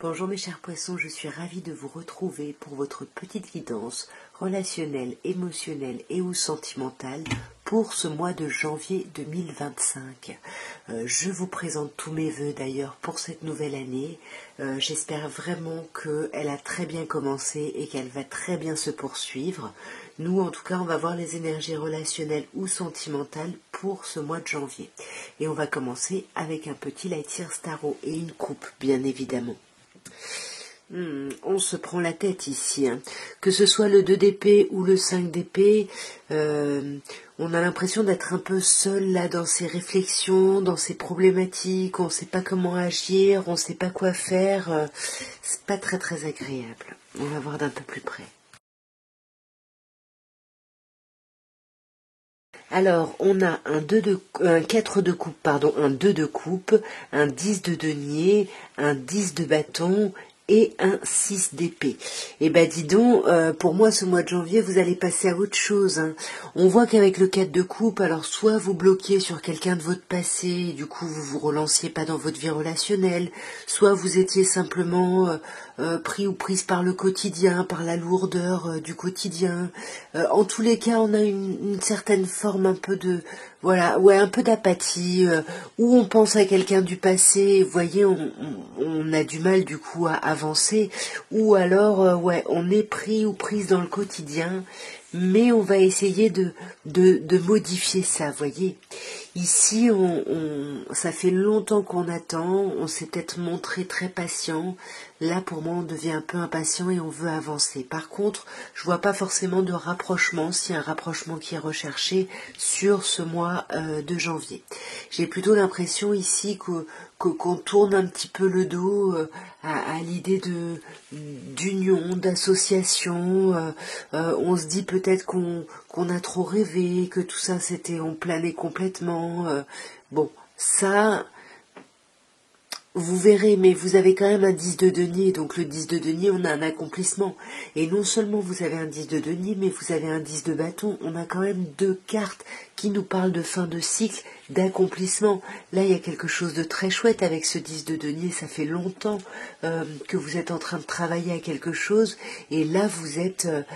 Bonjour mes chers poissons, je suis ravie de vous retrouver pour votre petite guidance relationnelle, émotionnelle et ou sentimentale pour ce mois de janvier 2025. Je vous présente tous mes vœux d'ailleurs pour cette nouvelle année. J'espère vraiment qu'elle a très bien commencé et qu'elle va très bien se poursuivre. Nous, en tout cas, on va voir les énergies relationnelles ou sentimentales pour ce mois de janvier. Et on va commencer avec un petit Light Year Tarot et une coupe, bien évidemment. On se prend la tête ici, hein. Que ce soit le 2 d'épée ou le 5 d'épée, on a l'impression d'être un peu seul là dans ses réflexions, dans ses problématiques, on ne sait pas comment agir, on ne sait pas quoi faire, c'est pas très très agréable. On va voir d'un peu plus près. Alors, on a un 4 de coupe, pardon, un 2 de coupe, un 10 de denier, un 10 de bâton et un 6 d'épée. Et ben dis donc, pour moi ce mois de janvier, vous allez passer à autre chose, hein. On voit qu'avec le 4 de coupe, alors soit vous bloquiez sur quelqu'un de votre passé, et du coup vous vous relanciez pas dans votre vie relationnelle, soit vous étiez simplement pris ou prise par le quotidien, par la lourdeur du quotidien. En tous les cas, on a une certaine forme un peu de, voilà, ouais, un peu d'apathie, où on pense à quelqu'un du passé, vous voyez, on a du mal du coup à avancer, ou alors, ouais, on est pris ou prise dans le quotidien, mais on va essayer de modifier ça, vous voyez. Ici, ça fait longtemps qu'on attend, on s'est peut-être montré très patient. Là, pour moi, on devient un peu impatient et on veut avancer. Par contre, je vois pas forcément de rapprochement, s'il y a un rapprochement qui est recherché sur ce mois de janvier. J'ai plutôt l'impression ici qu'on tourne un petit peu le dos à l'idée d'union, d'association. On se dit peut-être qu'on a trop rêvé, que tout ça on planait complètement. Bon, ça, vous verrez, mais vous avez quand même un 10 de denier, donc le 10 de denier, on a un accomplissement. Et non seulement vous avez un 10 de denier, mais vous avez un 10 de bâton. On a quand même deux cartes qui nous parlent de fin de cycle, d'accomplissement. Là, il y a quelque chose de très chouette avec ce 10 de denier. Ça fait longtemps que vous êtes en train de travailler à quelque chose. Et là,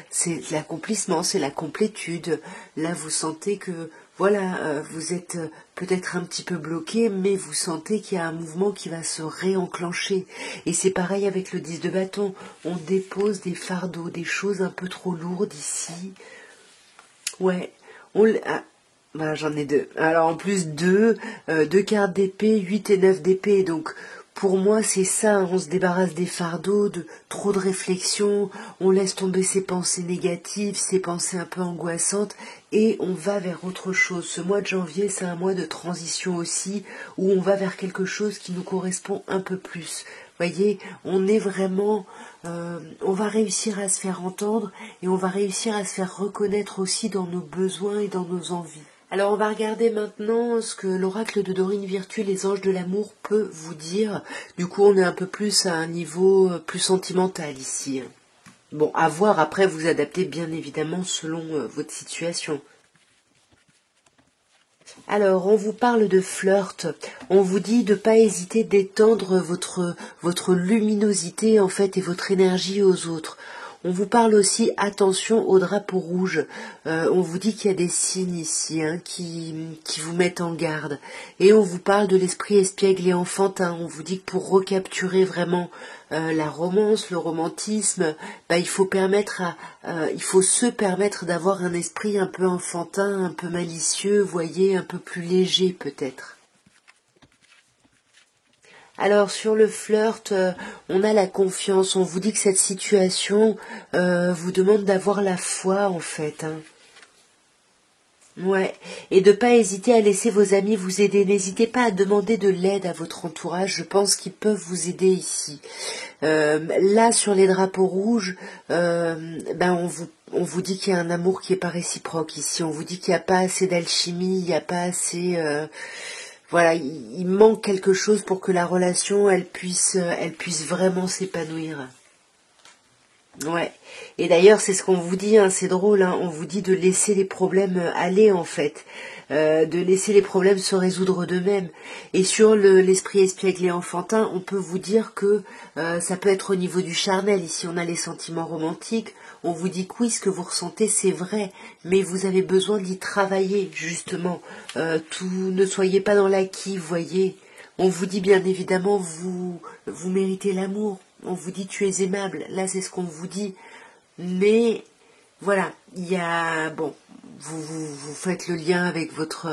c'est l'accomplissement, c'est la complétude. Là, vous sentez que voilà, vous êtes peut-être un petit peu bloqué, mais vous sentez qu'il y a un mouvement qui va se réenclencher. Et c'est pareil avec le 10 de bâton. On dépose des fardeaux, des choses un peu trop lourdes ici. Ouais, voilà, j'en ai deux. Alors en plus deux cartes d'épée, 8 et 9 d'épée, donc pour moi c'est ça, hein, on se débarrasse des fardeaux, de trop de réflexion, on laisse tomber ses pensées négatives, ses pensées un peu angoissantes, et on va vers autre chose. Ce mois de janvier, c'est un mois de transition aussi, où on va vers quelque chose qui nous correspond un peu plus. Voyez, on est vraiment, on va réussir à se faire entendre et on va réussir à se faire reconnaître aussi dans nos besoins et dans nos envies. Alors on va regarder maintenant ce que l'oracle de Dorine Virtue, les anges de l'amour, peut vous dire. Du coup, on est un peu plus à un niveau plus sentimental ici. Bon, à voir, après vous adaptez bien évidemment selon votre situation. Alors, on vous parle de flirt, on vous dit de ne pas hésiter d'étendre votre luminosité en fait et votre énergie aux autres. On vous parle aussi, attention au drapeau rouge. On vous dit qu'il y a des signes ici qui vous mettent en garde. Et on vous parle de l'esprit espiègle et enfantin. On vous dit que pour recapturer vraiment la romance, le romantisme, il faut il faut se permettre d'avoir un esprit un peu enfantin, un peu malicieux, voyez, un peu plus léger peut-être. Alors sur le flirt, on a la confiance, on vous dit que cette situation vous demande d'avoir la foi en fait. Ouais, et de pas hésiter à laisser vos amis vous aider. N'hésitez pas à demander de l'aide à votre entourage, je pense qu'ils peuvent vous aider ici. Là, sur les drapeaux rouges, on vous dit qu'il y a un amour qui est pas réciproque ici. On vous dit qu'il n'y a pas assez d'alchimie, il n'y a pas assez... voilà, il manque quelque chose pour que la relation, elle puisse vraiment s'épanouir. Ouais. Et d'ailleurs, c'est ce qu'on vous dit, hein, c'est drôle, hein, on vous dit de laisser les problèmes aller en fait, de laisser les problèmes se résoudre d'eux-mêmes. Et sur l'esprit espiègle et enfantin, on peut vous dire que ça peut être au niveau du charnel. Ici, on a les sentiments romantiques. On vous dit que oui, ce que vous ressentez, c'est vrai, mais vous avez besoin d'y travailler justement. Ne soyez pas dans l'acquis, voyez. On vous dit bien évidemment, vous méritez l'amour. On vous dit tu es aimable. Là, c'est ce qu'on vous dit. Mais voilà, il y a vous faites le lien avec votre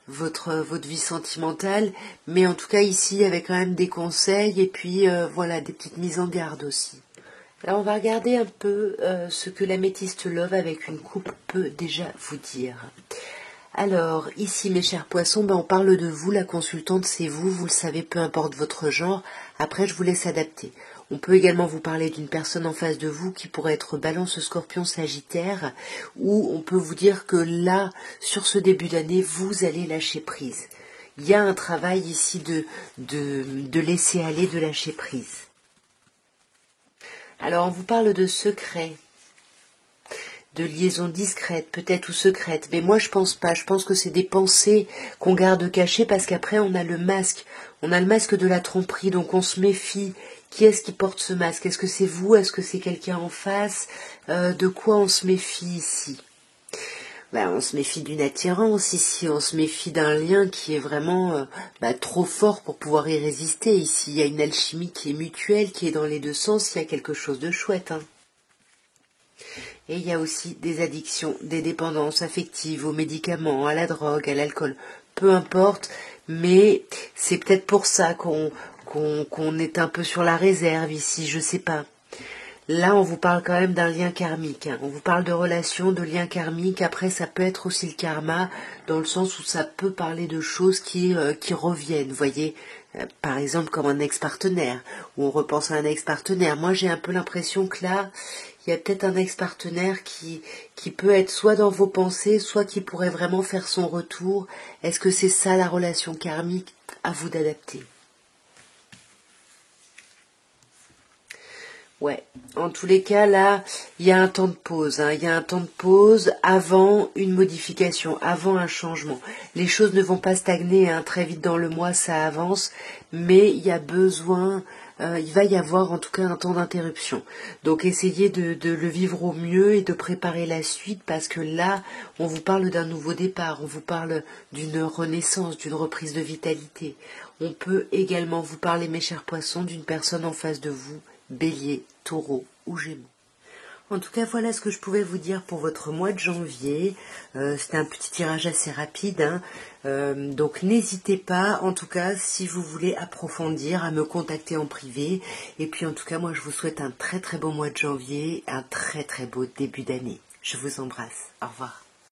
vie sentimentale, mais en tout cas ici, il y avait quand même des conseils et puis voilà des petites mises en garde aussi. Alors on va regarder un peu ce que l'améthyste love avec une coupe peut déjà vous dire. Alors, ici, mes chers poissons, on parle de vous, la consultante, c'est vous, vous le savez, peu importe votre genre. Après, je vous laisse adapter. On peut également vous parler d'une personne en face de vous qui pourrait être Balance, Scorpion, Sagittaire, ou on peut vous dire que là, sur ce début d'année, vous allez lâcher prise. Il y a un travail ici de laisser aller, de lâcher prise. Alors, on vous parle de secret, de liaison discrète, peut-être ou secrète, mais moi je pense pas, je pense que c'est des pensées qu'on garde cachées parce qu'après on a le masque de la tromperie, donc on se méfie. Qui est-ce qui porte ce masque? Est-ce que c'est vous? Est-ce que c'est quelqu'un en face? De quoi on se méfie ici? On se méfie d'une attirance ici, on se méfie d'un lien qui est vraiment trop fort pour pouvoir y résister. Ici, il y a une alchimie qui est mutuelle, qui est dans les deux sens, il y a quelque chose de chouette, hein. Et il y a aussi des addictions, des dépendances affectives aux médicaments, à la drogue, à l'alcool, peu importe, mais c'est peut-être pour ça qu'on est un peu sur la réserve ici, je sais pas. Là, on vous parle quand même d'un lien karmique, hein. On vous parle de relations, de liens karmiques. Après, ça peut être aussi le karma, dans le sens où ça peut parler de choses qui reviennent, voyez. Par exemple, comme un ex-partenaire, où on repense à un ex-partenaire. Moi, j'ai un peu l'impression que là, il y a peut-être un ex-partenaire qui peut être soit dans vos pensées, soit qui pourrait vraiment faire son retour. Est-ce que c'est ça la relation karmique? À vous d'adapter. Ouais, en tous les cas, là, il y a un temps de pause, hein. Il y a un temps de pause avant une modification, avant un changement. Les choses ne vont pas stagner, hein. Très vite dans le mois, ça avance, mais il y a besoin, il va y avoir en tout cas un temps d'interruption. Donc essayez de le vivre au mieux et de préparer la suite parce que là, on vous parle d'un nouveau départ, on vous parle d'une renaissance, d'une reprise de vitalité. On peut également vous parler, mes chers poissons, d'une personne en face de vous, Bélier, Taureau ou Gémeaux. En tout cas, voilà ce que je pouvais vous dire pour votre mois de janvier. C'était un petit tirage assez rapide, hein. Donc n'hésitez pas, en tout cas, si vous voulez approfondir, à me contacter en privé. Et puis en tout cas, moi je vous souhaite un très très beau mois de janvier, un très très beau début d'année. Je vous embrasse. Au revoir.